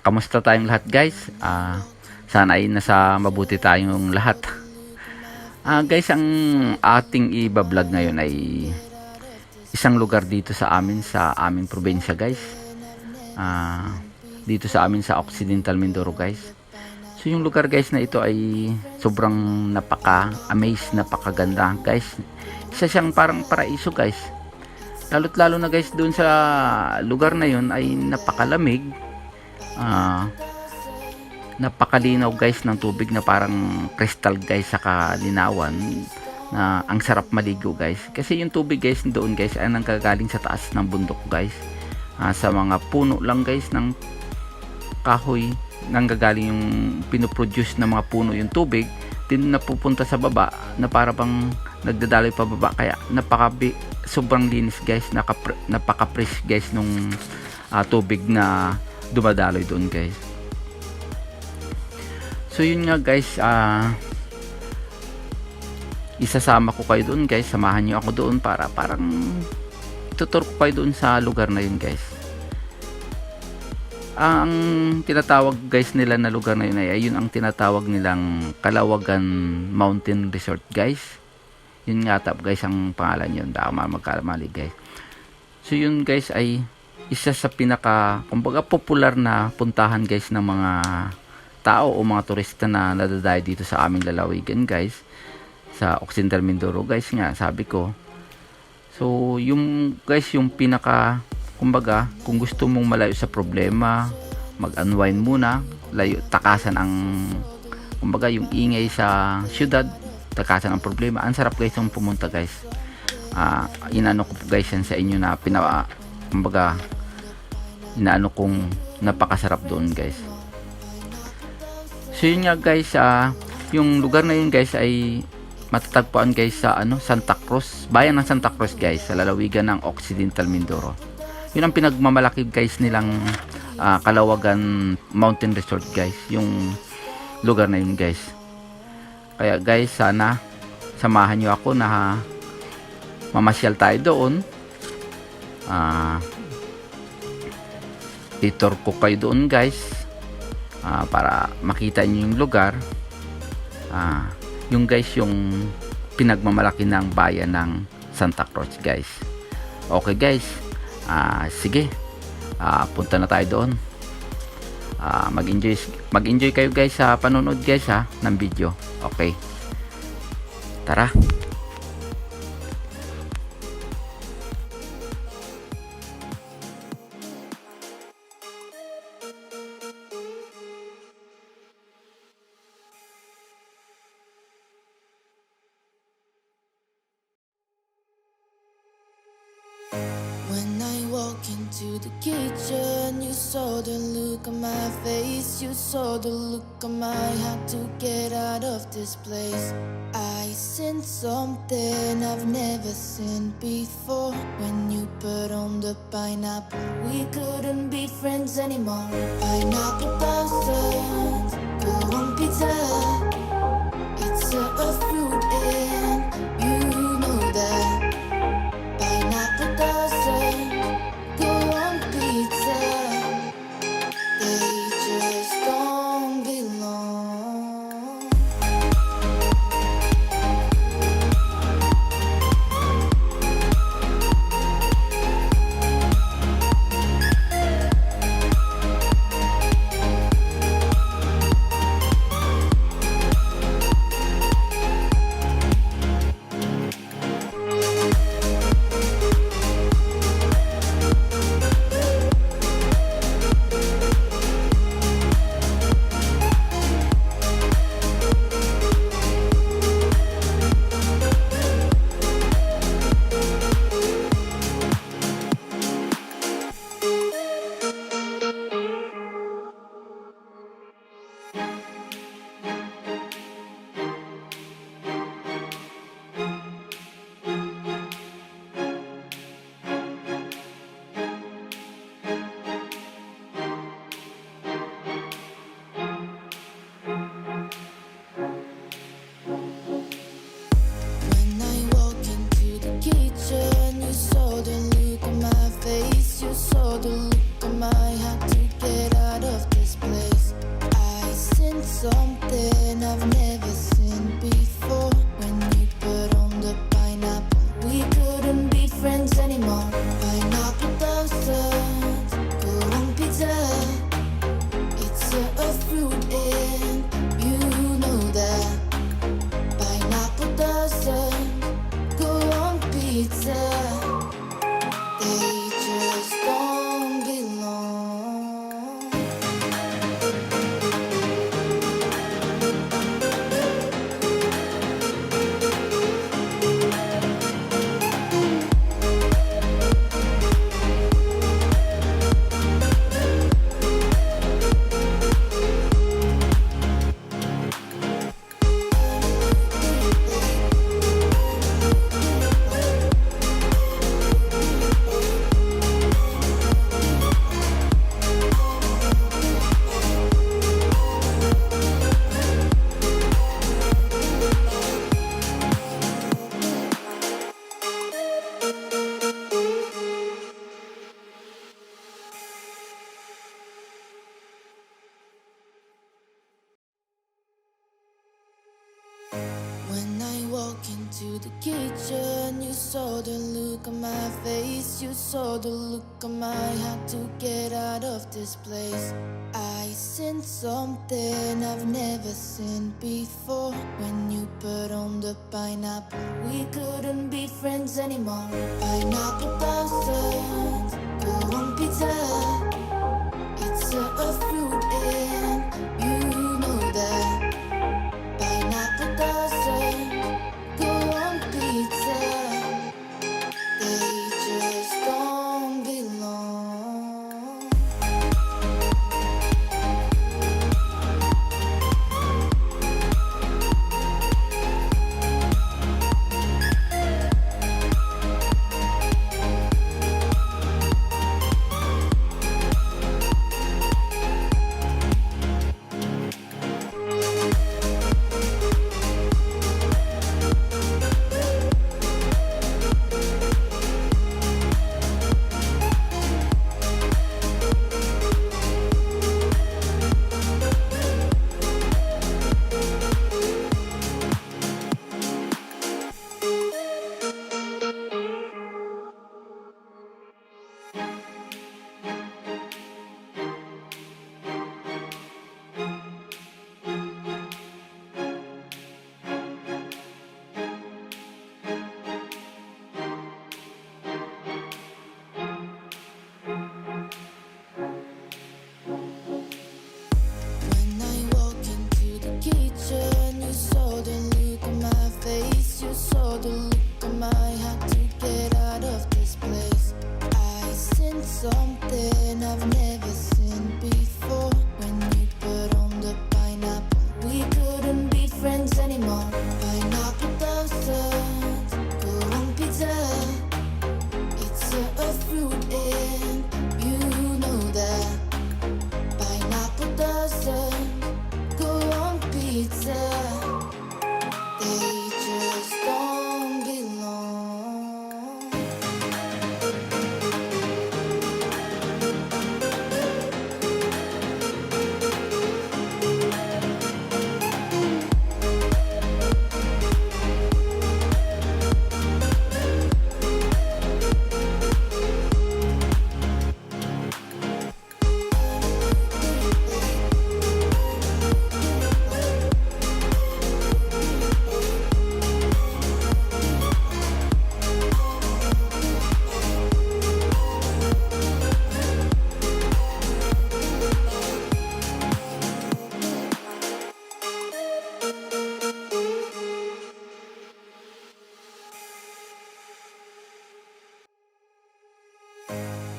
Kamusta tayong lahat guys? Sana ay nasa mabuti tayong lahat. Guys, ang ating i-vlog ngayon ay isang lugar dito sa amin, sa aming probinsya guys. Dito sa amin sa Occidental Mindoro guys. So yung lugar guys na ito ay sobrang napaka-amaze, napakaganda guys. Isa siyang parang paraiso guys. Lalo't lalo na guys doon sa lugar na yun ay napakalamig. Napakalinaw guys ng tubig na parang crystal guys sa kalinawan, na ang sarap maligo guys, kasi yung tubig guys doon guys ay nanggagaling sa taas ng bundok guys, sa mga puno lang guys ng kahoy, nanggagaling yung pinoproduce ng mga puno yung tubig, din napupunta sa baba na para bang nagdadaloy pa baba, kaya sobrang linis guys, napaka-fresh guys nung tubig na dumadaloy doon guys. So yun nga guys, isasama ko kayo doon guys, samahan nyo ako doon para parang tutur ko kayo doon sa lugar na yun guys. Ang tinatawag guys nila na lugar na yun ay yun ang tinatawag nilang Calawagan Mountain Resort guys. Yun nga guys ang pangalan yun, baka magkamali guys. So yun guys ay isa sa pinaka kumbaga popular na puntahan guys ng mga tao o mga turista na nadadayo dito sa aming lalawigan guys, sa Occidental Mindoro guys nga sabi ko. So yung guys yung pinaka kumbaga kung gusto mong malayo sa problema, mag-unwind muna, layo, takasan ang kumbaga yung ingay sa syudad, takasan ang problema, ang sarap guys yung pumunta guys. Inaano ko guys yan sa inyo na kumbaga inaano kong napakasarap doon guys. So yun nga guys, yung lugar na yun guys ay matatagpuan guys sa Santa Cruz, bayan ng Santa Cruz guys, sa lalawigan ng Occidental Mindoro. Yun ang pinagmamalaki guys nilang Calawagan Mountain Resort guys, yung lugar na yun guys. Kaya guys, sana samahan nyo ako na mamasyal tayo doon. Titor ko kayo doon guys, para makita nyo yung lugar. Yung guys yung pinagmamalaki ng bayan ng Santa Cruz guys. Okay guys, sige, punta na tayo doon. Mag-enjoy kayo guys sa panonood guys ng video. Okay, tara. When I walk into the kitchen, you saw the look on my face, you saw the look on my heart to get out of this place. I sensed something I've never seen before. When you put on the pineapple, we couldn't be friends anymore. Pineapple thousands, go on pizza. It's a fruit and you know that. Pineapple doesn't go on pizza. They just don't belong. we couldn't be friends anymore. Pineapple dozens, gawang pizza. It's a fruit and you know that. Pineapple dozens, gawang pizza. They just don't belong. When I walk into the kitchen, you saw the look on my face. You saw the look on my had to get out of this place. I seen something I've never seen before. When you put on the pineapple, we couldn't be friends anymore. Pineapple thousands, go on pizza. It's a fruit and you know that. Pineapple doesn't go on pizza. They just don't belong. When I walk into the kitchen, you saw the look on my face. You saw the look on my had to get out of this place. I seen something I've never seen before. When you put on the pineapple, we couldn't be friends anymore. Pineapple thousands, go on pizza. It's a fruit and you know that. Pineapple doesn't go on pizza. They just don't belong.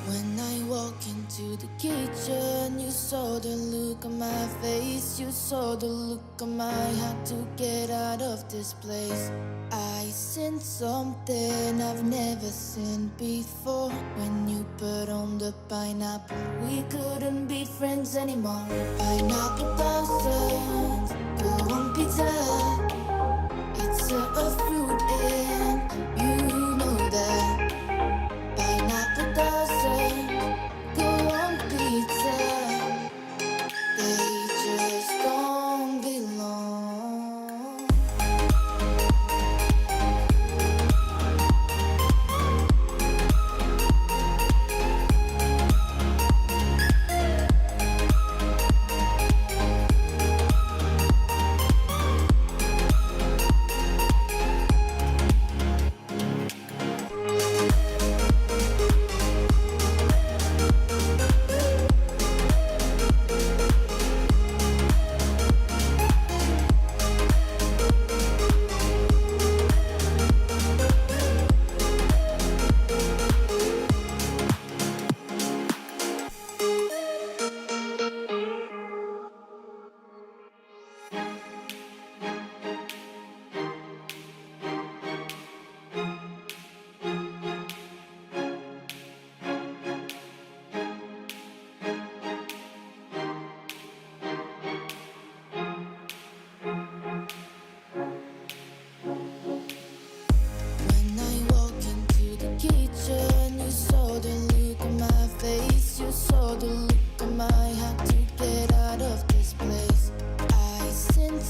When I walk into the kitchen, you saw the look on my face. You saw the look on my had to get out of this place. I seen something I've never seen before. When you put on the pineapple, we couldn't be friends anymore. Pineapple thousands, go on pizza. It's a fruit and you know that. Pineapple doesn't go on pizza. They just don't belong.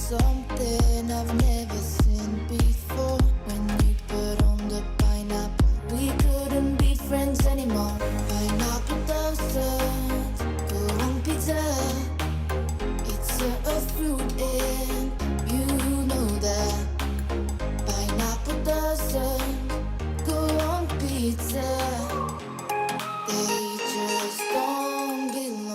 something I've never seen before. When you put on the pineapple, we couldn't be friends anymore. Pineapple doesn't go on pizza. It's a fruit and you know that. Pineapple doesn't go on pizza. They just don't belong.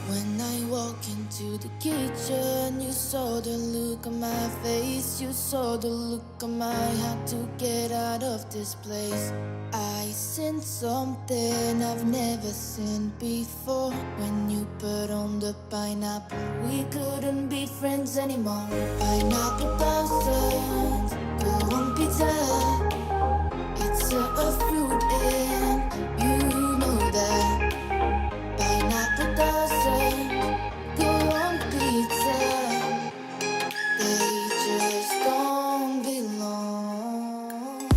When I walk into the kitchen, you saw the look on my face. You saw the look on my had to get out of this place. I seen something I've never seen before. When you put on the pineapple, we couldn't be friends anymore. Pineapple doesn't go on pizza. It's a fruit and you know that. Pineapple doesn't go on pizza. They just don't belong.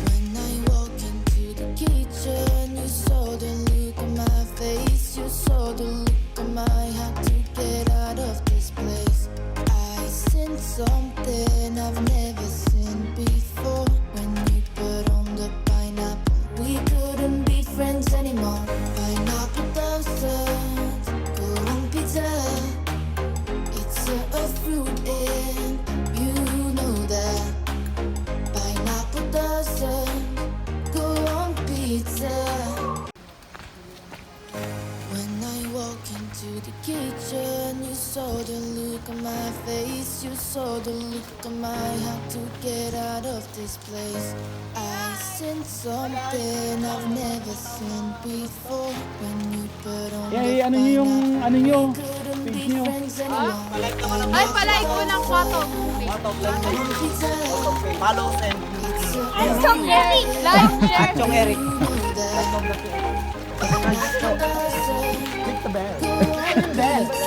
When I walk into the kitchen, you saw the look on my face. You saw the look on my had to get out of this place. I seen something I've never seen before. When you put on the pineapple, we couldn't be friends anymore. Pineapple doesn't go on pizza. It's a fruit and you know that. Pineapple doesn't go on pizza. When I walk into the kitchen, you saw the look on my face. You saw the look on my had to get out of this place. I seen something I've never seen before. When you put on the ano nyo yung, ano nyo, we couldn't page be nyo. friends anymore. Ay, palay ko ng photo. Pizza. Follow and Ay, so Eric, like, share. at yung Eric. Click the bell.